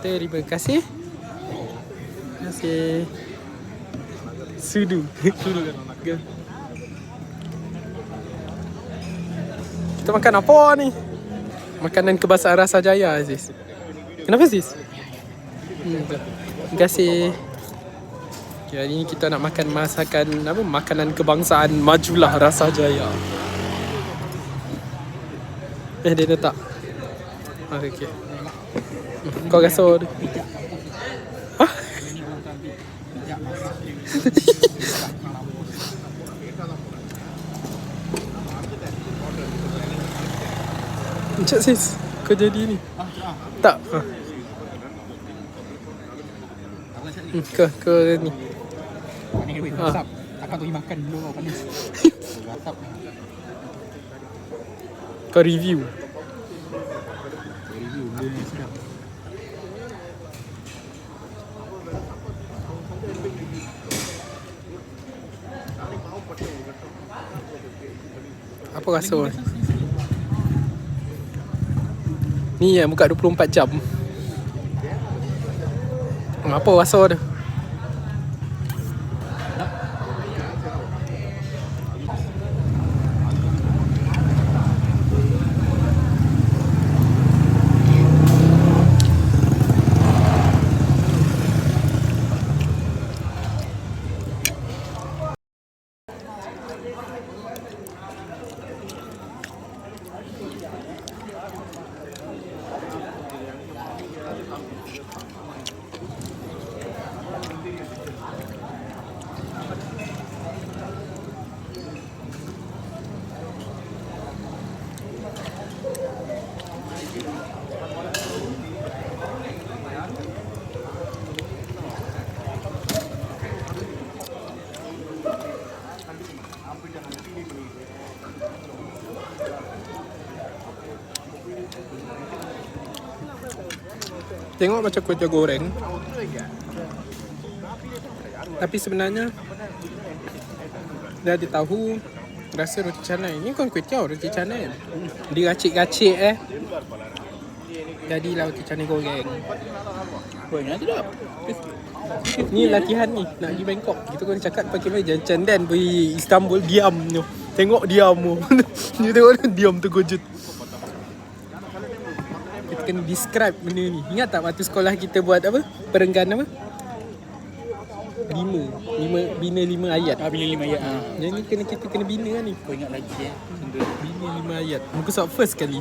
Terima kasih. Terima kasih. Sudu. Sudu kan? Kita makan apa ni? Makanan kebangsaan Rasa Jaya, Aziz. Kenapa, Aziz? Terima kasih. Okay, hari ni kita nak makan masakan apa? Makanan kebangsaan Majulah Rasa Jaya. Dia letak. Okey. Kau rasa dia? Hah? Encik sis, kau jadi ni? Tak. Kau ni. Takkan tu makan dulu kau panas. Kau review. Benda ni sedap. Apa rasa? Ni yang buka 24 jam. Apa rasa dia? Tengok macam kuih tiaw goreng, tapi sebenarnya dia ada tahu, rasa roti canai. Ni bukan kuih tiaw, roti canai. Diracik-racik jadilah roti canai goreng. Goreng tidak. Ni latihan ni, nak pergi Bangkok. Kita kena cakap pakai macam Chandan pergi Istanbul, diam tu. Tengok diam tu. Dia tengok diam terkejut. Kita kena describe benda ni. Ingat tak waktu sekolah kita buat apa? Perenggan apa? Bina 5 ayat. Bina 5 ayat. Yang ni kita kena bina kan ni. Kau ingat lagi Bina 5 ayat. Muka surat first kali.